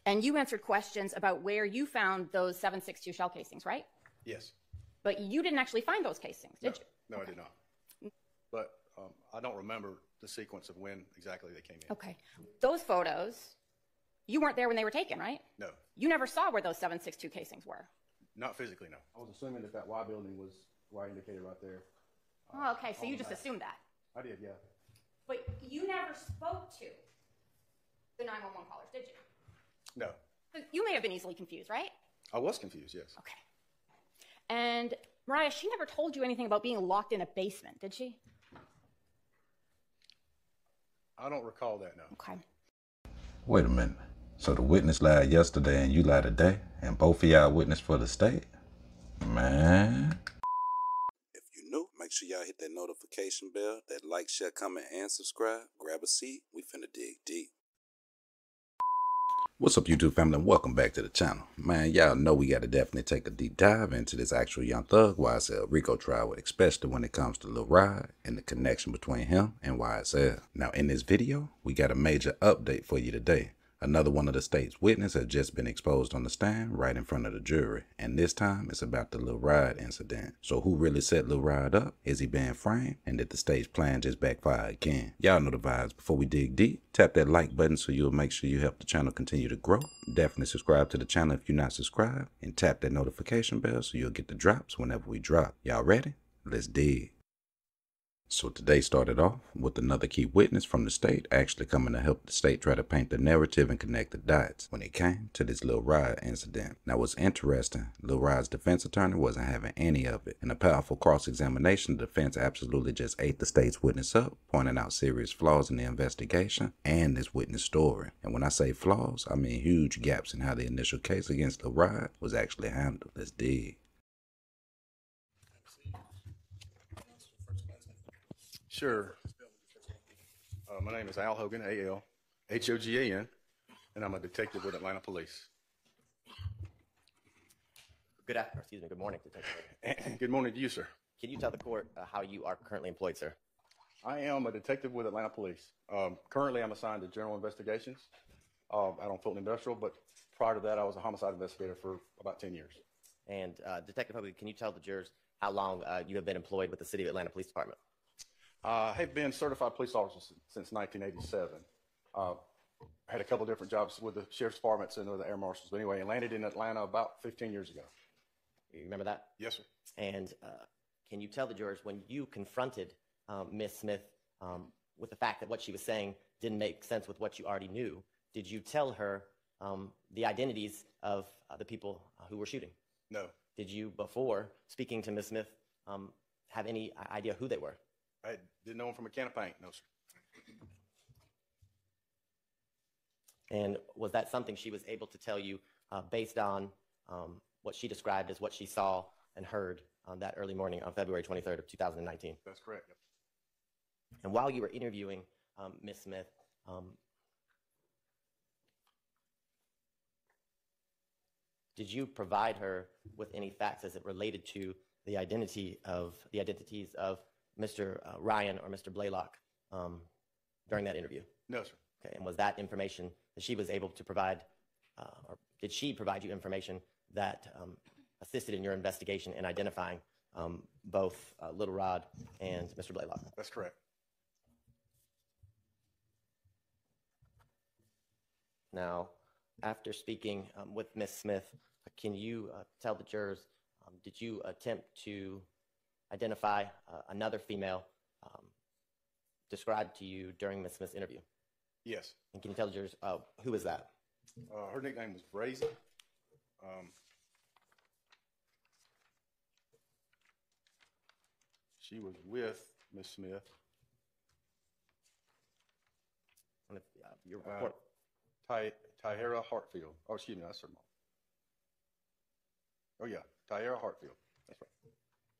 And you answered questions about where you found those 7.62 shell casings, right? Yes. But you didn't actually find those casings, did you? No, I did not. But I don't remember the sequence of when exactly they came in. Okay. Those photos, you weren't there when they were taken, right? No. You never saw where those 7.62 casings were? Not physically, no. I was assuming that that Y building was where I indicated right there. Oh, okay, so you just assumed that. I did, yeah. But you never spoke to the 911 callers, did you? No. You may have been easily confused, right? I was confused, yes. Okay. And Mariah, she never told you anything about being locked in a basement, did she? I don't recall that, no. Okay. Wait a minute. So the witness lied yesterday and you lied today? And both of y'all witness for the state? Man. If you're new, make sure y'all hit that notification bell, that like, share, comment, and subscribe. Grab a seat. We finna dig deep. What's up, YouTube family, and welcome back to the channel. Man, y'all know we got to definitely take a deep dive into this actual Young Thug YSL RICO trial, especially when it comes to Lil Rod and the connection between him and YSL. Now, in this video, we got a major update for you today. Another one of the state's witnesses has just been exposed on the stand right in front of the jury. And this time, it's about the Lil Rod incident. So who really set Lil Rod up? Is he being framed? And did the state's plan just backfire again? Y'all know the vibes. Before we dig deep, tap that like button so you'll make sure you help the channel continue to grow. Definitely subscribe to the channel if you're not subscribed. And tap that notification bell so you'll get the drops whenever we drop. Y'all ready? Let's dig. So today started off with another key witness from the state actually coming to help the state try to paint the narrative and connect the dots when it came to this Lil Rod incident. Now what's interesting, Lil Rod's defense attorney wasn't having any of it. In a powerful cross-examination, the defense absolutely just ate the state's witness up, pointing out serious flaws in the investigation and this witness story. And when I say flaws, I mean huge gaps in how the initial case against Lil Rod was actually handled. Let's dig. Sure. My name is Al Hogan, A-L-H-O-G-A-N, and I'm a detective with Atlanta Police. Good morning, Detective. Good morning to you, sir. Can you tell the court how you are currently employed, sir? I am a detective with Atlanta Police. Currently, I'm assigned to general investigations out on Fulton Industrial, but prior to that, I was a homicide investigator for about 10 years. And Detective Hogan, can you tell the jurors how long you have been employed with the City of Atlanta Police Department? I have been certified police officer since 1987. I had a couple different jobs with the Sheriff's Departments and the Air Marshals. But anyway, I landed in Atlanta about 15 years ago. You remember that? Yes, sir. And can you tell the jurors when you confronted Miss Smith with the fact that what she was saying didn't make sense with what you already knew, did you tell her the identities of the people who were shooting? No. Did you, before speaking to Miss Smith, have any idea who they were? I didn't know him from a can of paint, no, sir. And was that something she was able to tell you based on what she described as what she saw and heard that early morning on February 23rd of 2019? That's correct. Yep. And while you were interviewing Miss Smith, did you provide her with any facts as it related to the identities of Mr. Ryan or Mr. Blaylock during that interview? No, sir. Okay, and was that information that she was able to provide, or did she provide you information that assisted in your investigation in identifying both Little Rod and Mr. Blaylock? That's correct. Now, after speaking with Ms. Smith, can you tell the jurors, did you attempt to identify another female described to you during Ms. Smith's interview? Yes. And can you tell the jurors who is that? Her nickname was Brazen. She was with Miss Smith. Your report. Tyhera Hartfield. Oh, excuse me, that's her mom. Oh, yeah, Tyhera Hartfield. That's right.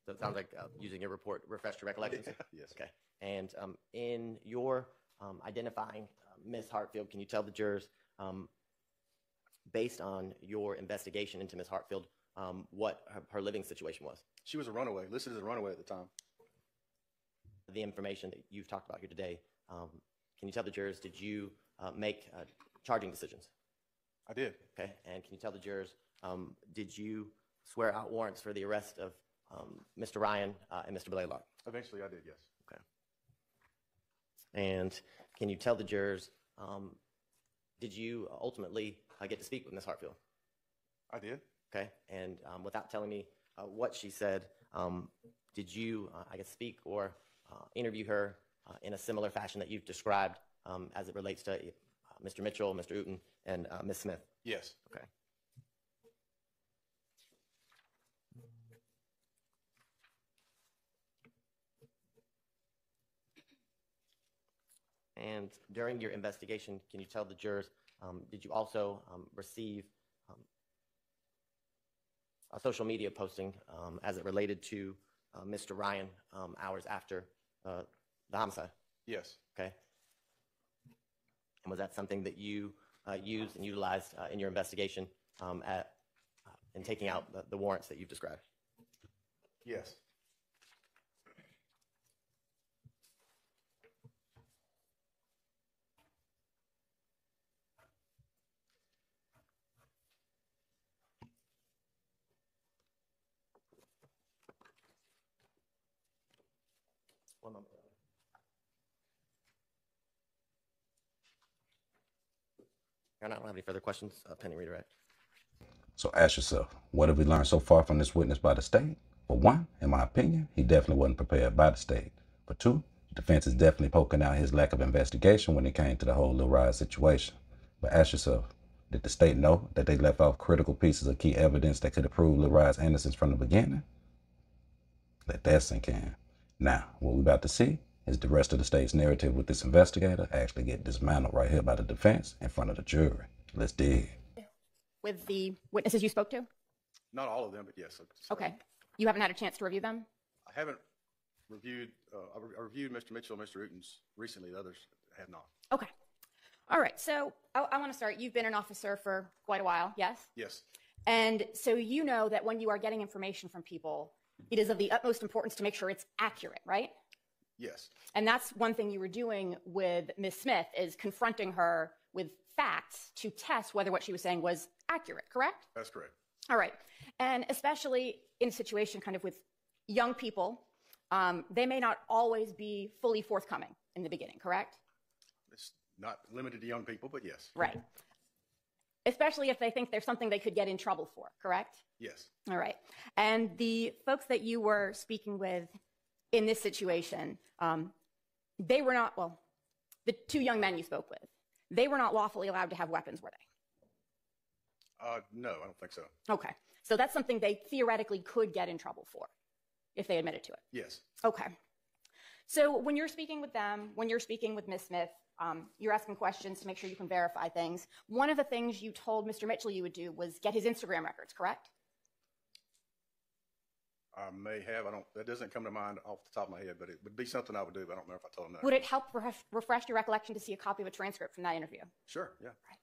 So it sounds like using your report refreshed your recollections? Yes. Okay. And in your identifying Miss Hartfield, can you tell the jurors, based on your investigation into Miss Hartfield, what her living situation was? She was a runaway, listed as a runaway at the time. The information that you've talked about here today, can you tell the jurors, did you make charging decisions? I did. Okay. And can you tell the jurors, did you swear out warrants for the arrest of Mr. Ryan and Mr. Blaylock? Eventually, I did, yes. Okay. And can you tell the jurors, did you ultimately get to speak with Ms. Hartfield? I did. Okay. And without telling me what she said, did you, I guess, speak or interview her in a similar fashion that you've described as it relates to Mr. Mitchell, Mr. Uten, and Ms. Smith? Yes. Okay. And during your investigation, can you tell the jurors, did you also receive a social media posting as it related to Mr. Ryan hours after the homicide? Yes. Okay. And was that something that you used and utilized in your investigation in taking out the warrants that you've described? Yes. One moment. I don't have any further questions pending redirect. So ask yourself, what have we learned so far from this witness by the state? For one, in my opinion, he definitely wasn't prepared by the state. For two, the defense is definitely poking out his lack of investigation when it came to the whole Lil Rod situation. But ask yourself, did the state know that they left off critical pieces of key evidence that could have proved Lil Rod's innocence from the beginning? Let that sink in. Now, what we're about to see is the rest of the state's narrative with this investigator actually get dismantled right here by the defense in front of the jury. Let's dig. With the witnesses you spoke to? Not all of them, but yes. Okay. You haven't had a chance to review them? I haven't reviewed, I reviewed Mr. Mitchell and Mr. Uten's recently. The others have not. Okay. All right. So I want to start. You've been an officer for quite a while, yes? Yes. And so you know that when you are getting information from people, it is of the utmost importance to make sure it's accurate, right? Yes. And that's one thing you were doing with Ms. Smith, is confronting her with facts to test whether what she was saying was accurate, correct? That's correct. All right. And especially in a situation kind of with young people, they may not always be fully forthcoming in the beginning, correct? It's not limited to young people, but yes. Right. Especially if they think there's something they could get in trouble for, correct? Yes. All right. And the folks that you were speaking with in this situation, they were not, well, the two young men you spoke with, they were not lawfully allowed to have weapons, were they? No, I don't think so. Okay. So that's something they theoretically could get in trouble for if they admitted to it. Yes. Okay. So when you're speaking with them, when you're speaking with Ms. Smith, you're asking questions to make sure you can verify things. One of the things you told Mr. Mitchell you would do was get his Instagram records, correct? I may have. That doesn't come to mind off the top of my head, but it would be something I would do. But I don't remember if I told him that. Would it help refresh your recollection to see a copy of a transcript from that interview? Sure, yeah. Right.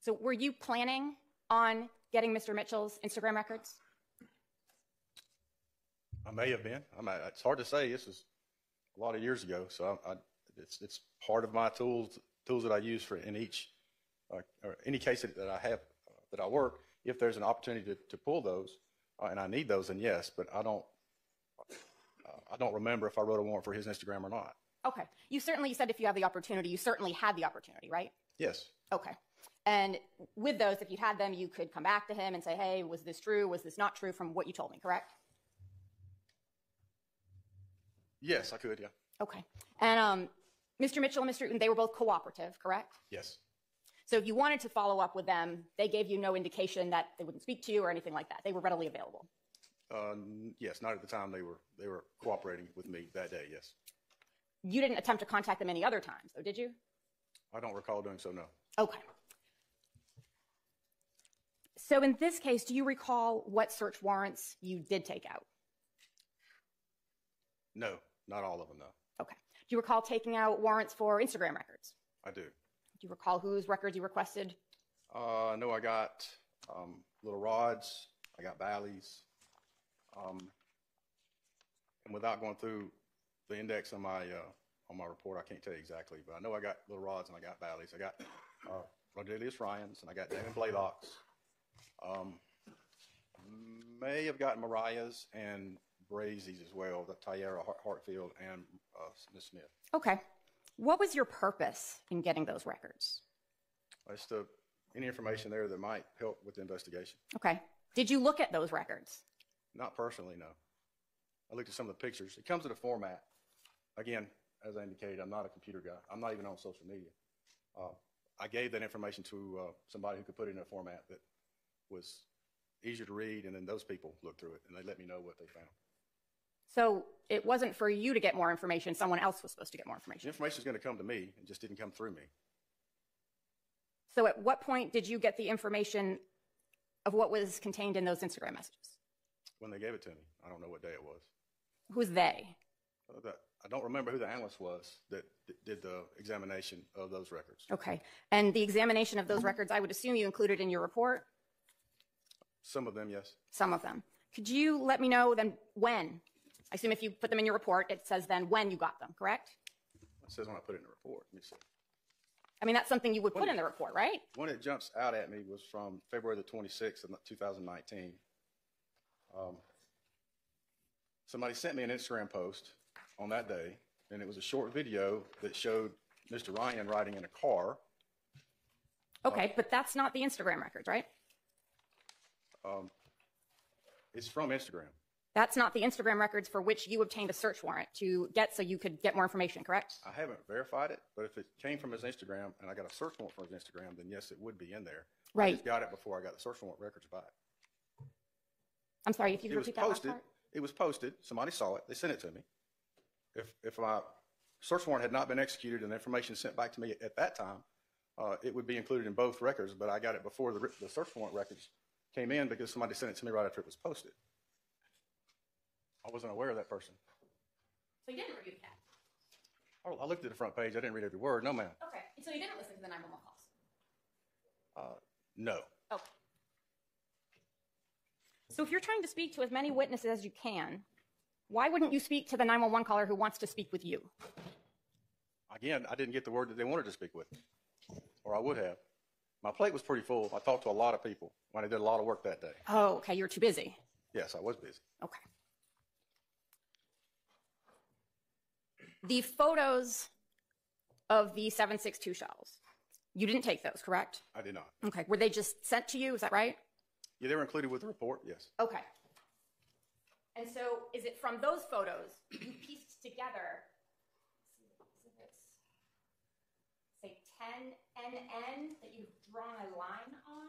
So were you planning on getting Mr. Mitchell's Instagram records? I may have been. It's hard to say. This is a lot of years ago, so it's part of my tools that I use for in each or any case that I have that I work. If there's an opportunity to pull those, and I need those, then yes. But I don't remember if I wrote a warrant for his Instagram or not. Okay. You said if you have the opportunity, you certainly had the opportunity, right? Yes. Okay. And with those, if you had them, you could come back to him and say, hey, was this true? Was this not true from what you told me, correct? Yes, I could, yeah. Okay. And Mr. Mitchell and Mr. Uten, they were both cooperative, correct? Yes. So if you wanted to follow up with them, they gave you no indication that they wouldn't speak to you or anything like that. They were readily available. Yes, not at the time. They were cooperating with me that day, yes. You didn't attempt to contact them any other times, though, did you? I don't recall doing so, no. Okay. So in this case, do you recall what search warrants you did take out? No, not all of them, no. Okay. Do you recall taking out warrants for Instagram records? I do. Do you recall whose records you requested? I know I got little rods. I got Bally's. And without going through the index on my report, I can't tell you exactly, but I know I got little rods and I got Bally's. I got Rodelius Ryans, and I got Damon Blaylock's. May have gotten Mariah's and Brazy's as well, the Tyara Hartfield and Ms. Smith. Okay. What was your purpose in getting those records? It's any information there that might help with the investigation. Okay. Did you look at those records? Not personally, no. I looked at some of the pictures. It comes in a format. Again, as I indicated, I'm not a computer guy. I'm not even on social media. I gave that information to somebody who could put it in a format that was easier to read, and then those people looked through it, and they let me know what they found. So it wasn't for you to get more information. Someone else was supposed to get more The information. information is going to come to me. It just didn't come through me. So at what point did you get the information of what was contained in those Instagram messages? When they gave it to me, I don't know what day it was. Who's they? I don't remember who the analyst was that did the examination of those records. Okay. And the examination of those records, I would assume you included in your report? Some of them, yes. Some of them. Could you let me know then when? I assume if you put them in your report, it says then when you got them, correct? It says when I put it in the report. Let me see. I mean, that's something you would put in the report, right? When it jumps out at me was from February the 26th of 2019. Somebody sent me an Instagram post on that day, and it was a short video that showed Mr. Ryan riding in a car. Okay, but that's not the Instagram records, right? It's from Instagram. That's not the Instagram records for which you obtained a search warrant to get so you could get more information, correct? I haven't verified it, but if it came from his Instagram and I got a search warrant for his Instagram, then yes, it would be in there. Right. I just got it before I got the search warrant records back. I'm sorry, if you could It was repeat that last posted. part. It was posted. Somebody saw it. They sent it to me. If my search warrant had not been executed and the information sent back to me at that time, it would be included in both records, but I got it before the search warrant records came in because somebody sent it to me right after it was posted. I wasn't aware of that person. So you didn't review the CAT? I looked at the front page. I didn't read every word. No, ma'am. Okay, so you didn't listen to the 911 calls? No. Okay. So if you're trying to speak to as many witnesses as you can, why wouldn't you speak to the 911 caller who wants to speak with you? Again, I didn't get the word that they wanted to speak with, or I would have. My plate was pretty full. I talked to a lot of people when I did a lot of work that day. Oh, okay, you're too busy. Yes, I was busy. Okay. The photos of the 7.62 shells, you didn't take those, correct? I did not. Okay, were they just sent to you, is that right? Yeah, they were included with the report, yes. Okay. And so is it from those photos you pieced together, say 10 NN that you've drawn a line on?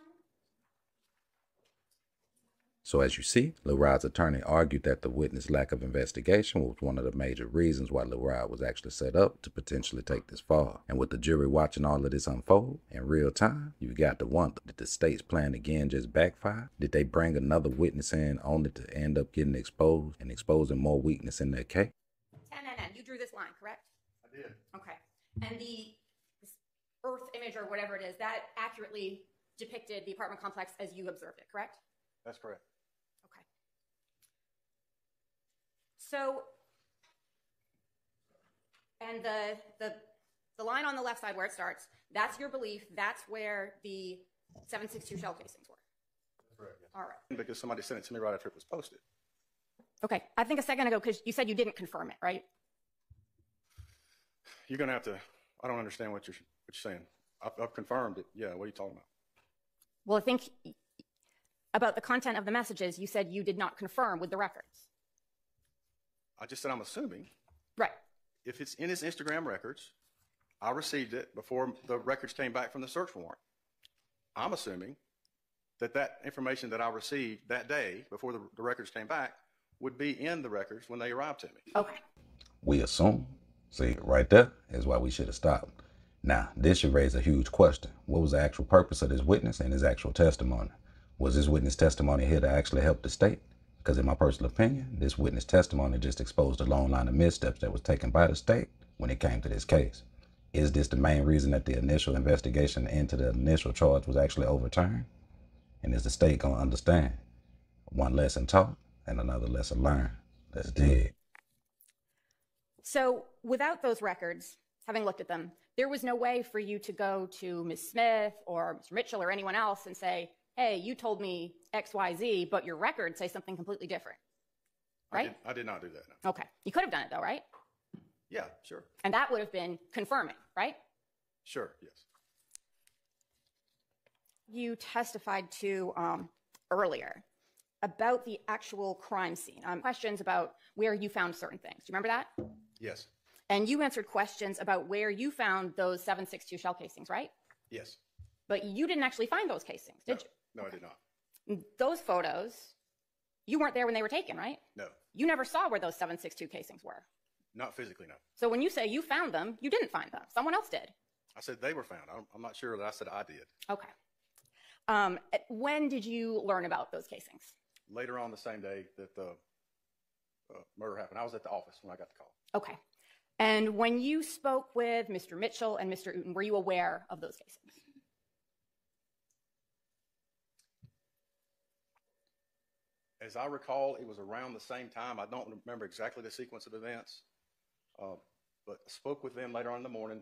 So as you see, Lil Rod's attorney argued that the witness' lack of investigation was one of the major reasons why Lil Rod was actually set up to potentially take this fall. And with the jury watching all of this unfold in real time, you've got to wonder, did the state's plan again just backfire? Did they bring another witness in only to end up getting exposed and exposing more weakness in their case? 10 NN, you drew this line, correct? I did. Okay. And this Earth image or whatever it is, that accurately depicted the apartment complex as you observed it, correct? That's correct. Okay. So, and the line on the left side where it starts, that's your belief, that's where the 7.62 shell casings were. That's correct, yes. All right. Because somebody sent it to me right after it was posted. Okay. I think a second ago, because you said you didn't confirm it, right? You're going to have to, I don't understand what you're saying. I've confirmed it. Yeah, what are you talking about? Well, I think about the content of the messages, you said you did not confirm with the records. I just said I'm assuming. Right. If it's in his Instagram records, I received it before the records came back from the search warrant. I'm assuming that information that I received that day before the records came back would be in the records when they arrived to me. Okay. We assume. See, right there is why we should have stopped. Now, this should raise a huge question. What was the actual purpose of this witness and his actual testimony? Was this witness testimony here to actually help the state? Because in my personal opinion, this witness testimony just exposed a long line of missteps that was taken by the state when it came to this case. Is this the main reason that the initial investigation into the initial charge was actually overturned? And is the state going to understand? One lesson taught and another lesson learned. Let's dig. So without those records, having looked at them, there was no way for you to go to Ms. Smith or Mr. Mitchell or anyone else and say, hey, you told me X, Y, Z, but your records say something completely different, right? I did not do that, no. Okay. You could have done it, though, right? Yeah, sure. And that would have been confirming, right? Sure, yes. You testified to earlier about the actual crime scene. Questions about where you found certain things. Do you remember that? Yes. And you answered questions about where you found those 7.62 shell casings, right? Yes. But you didn't actually find those casings, did you? No, I did not. Those photos, you weren't there when they were taken, right? No. You never saw where those 7.62 casings were. Not physically, no. So when you say you found them, you didn't find them. Someone else did. I said they were found. I'm not sure that I said I did. Okay. When did you learn about those casings? Later on the same day that the murder happened. I was at the office when I got the call. Okay. And when you spoke with Mr. Mitchell and Mr. Uten, were you aware of those casings? As I recall, it was around the same time. I don't remember exactly the sequence of events, but I spoke with them later on in the morning.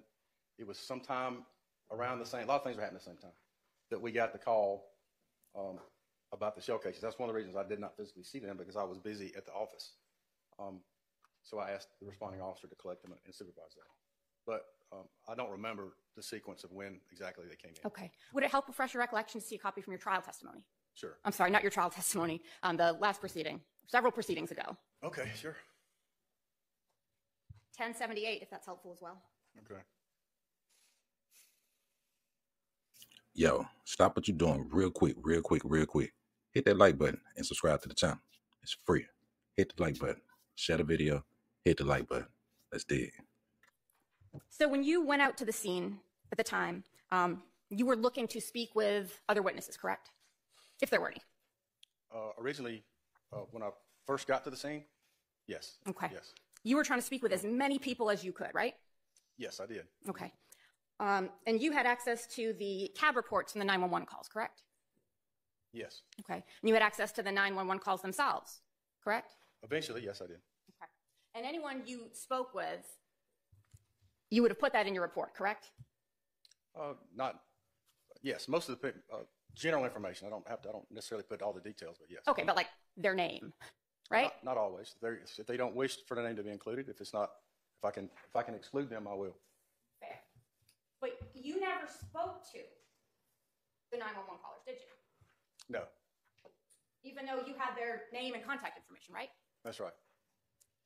It was sometime around the same, a lot of things were happening at the same time, that we got the call about the shell cases. That's one of the reasons I did not physically see them, because I was busy at the office. So I asked the responding officer to collect them and supervise that. But I don't remember the sequence of when exactly they came in. Okay. Would it help refresh your recollection to see a copy from your trial testimony? Sure. I'm sorry, not your trial testimony, the last proceeding, several proceedings ago. Okay, sure. 1078, if that's helpful as well. Okay. Yo, stop what you're doing real quick. Hit that like button and subscribe to the channel. It's free. Hit the like button. Share the video. Hit the like button. Let's dig. So when you went out to the scene at the time, you were looking to speak with other witnesses, correct? If there were any. Originally, when I first got to the scene, yes. Okay. Yes. You were trying to speak with as many people as you could, right? Yes, I did. Okay. And you had access to the cab reports and the 911 calls, correct? Yes. Okay. And you had access to the 911 calls themselves, correct? Eventually, yes, I did. Okay. And anyone you spoke with, you would have put that in your report, correct? Yes, most of the general information. I don't necessarily put all the details, but yes. Okay, but like their name, right? Not always. If they don't wish for the name to be included, if I can exclude them, I will. Fair. But you never spoke to the 911 callers, did you? No. Even though you had their name and contact information, right? That's right.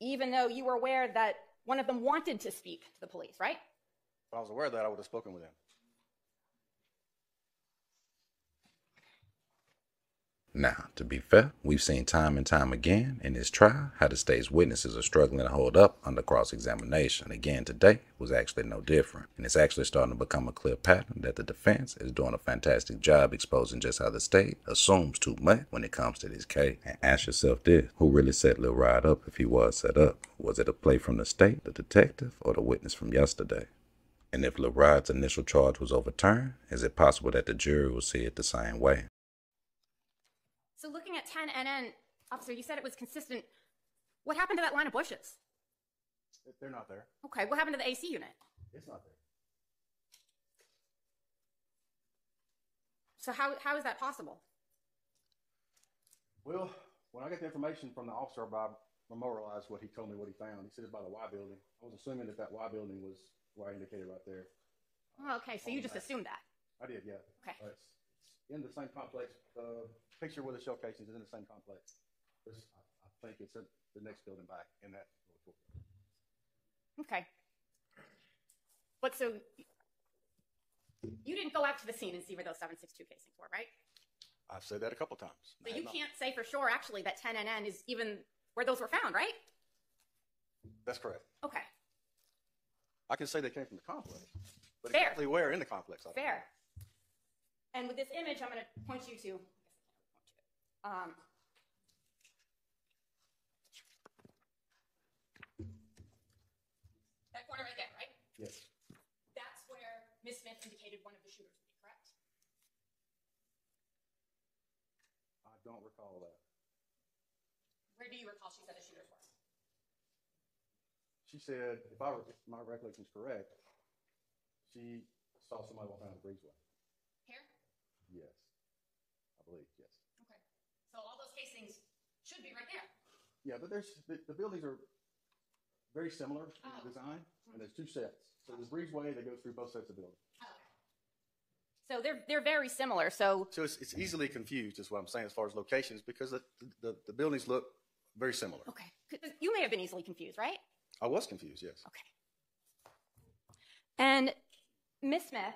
Even though you were aware that one of them wanted to speak to the police, right? If I was aware of that, I would have spoken with them. Now, to be fair, we've seen time and time again in this trial how the state's witnesses are struggling to hold up under cross-examination. Again, today was actually no different. And it's actually starting to become a clear pattern that the defense is doing a fantastic job exposing just how the state assumes too much when it comes to this case. And ask yourself this, who really set Lil Rod up if he was set up? Was it a play from the state, the detective, or the witness from yesterday? And if Lil Rod's initial charge was overturned, is it possible that the jury will see it the same way? So looking at 10NN, officer, you said it was consistent. What happened to that line of bushes? They're not there. Okay, what happened to the AC unit? It's not there. So how is that possible? Well, when I got the information from the officer, I memorialized what he told me, what he found. He said it's by the Y building. I was assuming that Y building was where I indicated right there. Oh, okay, so you just assumed that. I did, yeah. Okay. It's in the same complex. The picture with the shell casings is in the same complex. I think it's in the next building back in that. Okay. But so you didn't go out to the scene and see where those 7.62 casings were, right? I've said that a couple times. So you can't say for sure, actually, that 10NN is even where those were found, right? That's correct. Okay. I can say they came from the complex, but Fair. exactly where in the complex? I don't know. Fair. And with this image, I'm going to point you to that corner right there, right? Yes. That's where Ms. Smith indicated one of the shooters would be, correct? I don't recall that. Where do you recall she said the shooters were? She said, if my recollection is correct, She saw somebody walk down the breezeway. Here? Yes. I believe, yes. Okay. So all those casings should be right there. Yeah, but the buildings are very similar in design, and there's two sets. So there's breezeway that goes through both sets of buildings. So they're very similar. So it's easily confused, is what I'm saying, as far as locations, because the buildings look very similar. okay, you may have been easily confused, right? I was confused, yes. Okay. And Ms. Smith,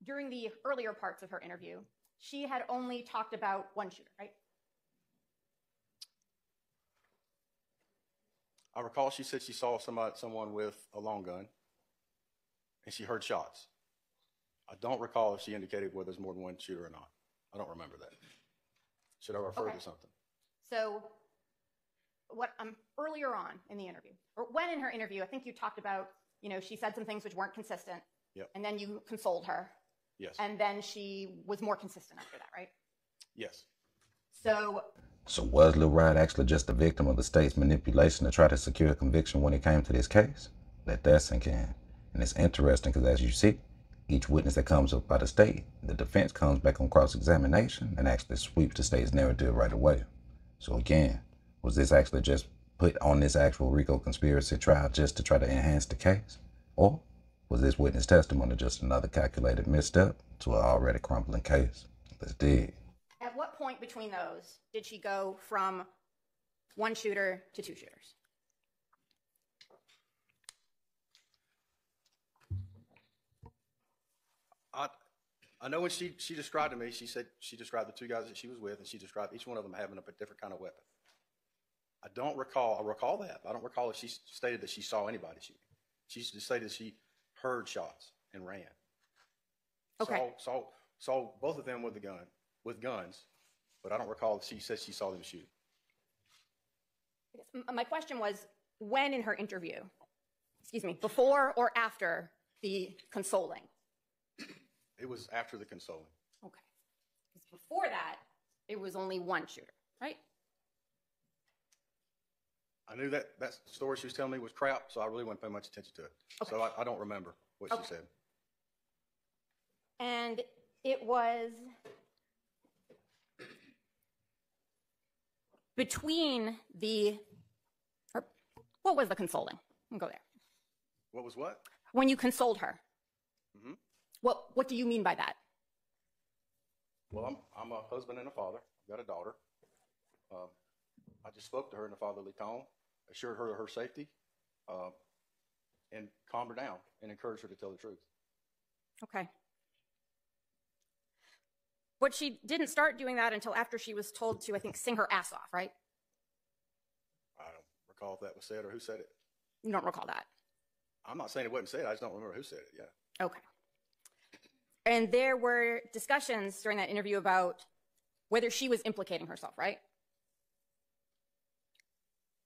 during the earlier parts of her interview, she had only talked about one shooter, right? I recall she said she saw someone with a long gun, and she heard shots. I don't recall if she indicated whether there's more than one shooter or not. I don't remember that. Should I refer to something? So earlier on in the interview, or when in her interview, I think you talked about, she said some things which weren't consistent. Yep. And then you consoled her. Yes. And then she was more consistent after that, right? Yes. So was Lil Rod actually just a victim of the state's manipulation to try to secure a conviction when it came to this case? Let that sink in. And it's interesting because, as you see, each witness that comes up by the state, the defense comes back on cross-examination and actually sweeps the state's narrative right away. So again, was this actually just put on this actual RICO conspiracy trial just to try to enhance the case? Or was this witness testimony just another calculated misstep to an already crumbling case? Let's dig. At what point between those did she go from one shooter to two shooters? I know when she described to me, she said she described the two guys that she was with, and she described each one of them having a different kind of weapon. I recall that. I don't recall if she stated that she saw anybody shooting. She just stated that she heard shots and ran. Okay. Saw both of them with guns, but I don't recall if she said she saw them shoot. My question was, when in her interview, before or after the consoling? It was after the consoling. Okay. Because before that, it was only one shooter, right? I knew that story she was telling me was crap, so I really wasn't paying much attention to it. Okay. So I don't remember what she said. And it was between what was the consoling? We'll go there. What was what? When you consoled her. Mm-hmm. What do you mean by that? Well, I'm a husband and a father. I've got a daughter. I just spoke to her in a fatherly tone, assured her of her safety, and calmed her down and encouraged her to tell the truth. Okay. But she didn't start doing that until after she was told to, I think, sing her ass off, right? I don't recall if that was said or who said it. You don't recall that? I'm not saying it wasn't said. I just don't remember who said it. Yeah. Okay. And there were discussions during that interview about whether she was implicating herself, right?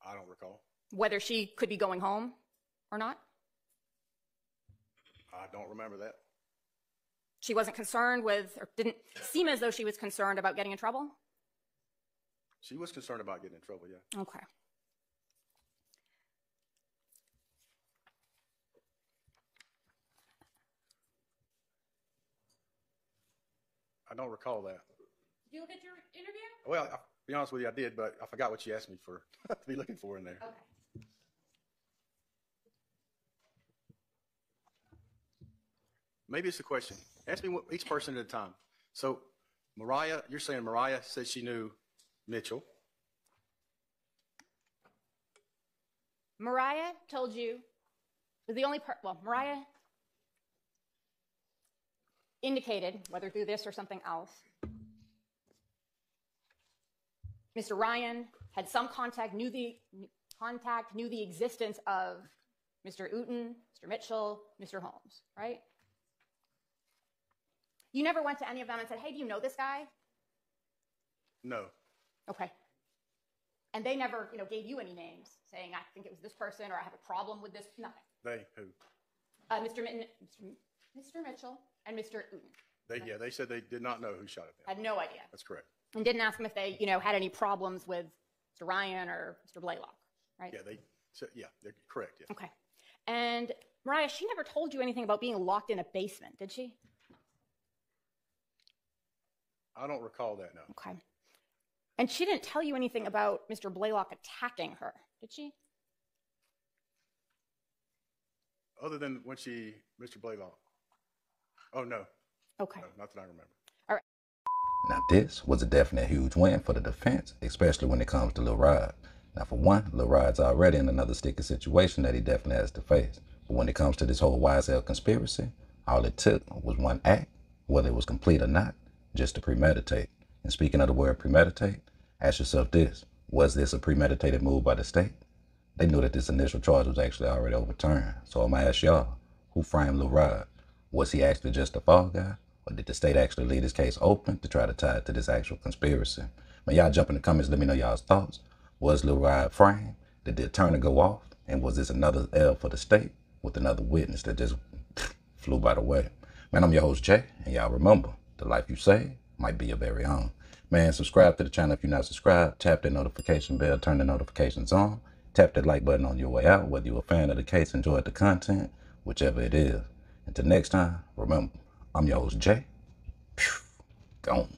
I don't recall. Whether she could be going home or not? I don't remember that. She wasn't concerned with, or didn't seem as though she was concerned about getting in trouble? She was concerned about getting in trouble, yeah. Okay. I don't recall that. Did you look at your interview? Well, I'll be honest with you, I did, but I forgot what you asked me for to be looking for in there. Okay. Maybe it's a question. Ask me each person at a time. So, Mariah, you're saying Mariah said she knew Mitchell. Mariah told you, was the only part, well, Mariah indicated, whether through this or something else, Mr. Ryan had some contact, knew the existence of Mr. Uten, Mr. Mitchell, Mr. Holmes, right? You never went to any of them and said, hey, do you know this guy? No. Okay. And they never, gave you any names, saying, I think it was this person, or I have a problem with this, nothing. They, who? Mr. Mitchell and Mr. Uten. They said they did not know who shot at them. Had no idea. That's correct. And didn't ask them if they, had any problems with Mr. Ryan or Mr. Blaylock, right? Yeah, they're correct, yeah. Okay. And Mariah, she never told you anything about being locked in a basement, did she? I don't recall that, no. Okay. And she didn't tell you anything about Mr. Blaylock attacking her, did she? Other than when Mr. Blaylock. Oh, no. Okay. No, not that I remember. All right. Now this was a definite huge win for the defense, especially when it comes to Lil Rod. Now for one, Lil Rod's already in another sticky situation that he definitely has to face. But when it comes to this whole YSL conspiracy, all it took was one act, whether it was complete or not, just to premeditate. And speaking of the word premeditate, ask yourself this: was this a premeditated move by the state? They knew that this initial charge was actually already overturned. So I'm gonna ask y'all, who framed Lil Rod? Was he actually just a fall guy? Or did the state actually leave this case open to try to tie it to this actual conspiracy? Man, y'all jump in the comments, let me know y'all's thoughts. Was Lil Rod framed? Did the attorney go off? And was this another L for the state with another witness that just flew by the way? Man, I'm your host, Jay, and y'all remember, the life you save might be your very own. Man, subscribe to the channel if you're not subscribed. Tap that notification bell, turn the notifications on. Tap that like button on your way out, whether you're a fan of the case, enjoyed the content, whichever it is. Until next time, remember, I'm your host, Jay. Gone.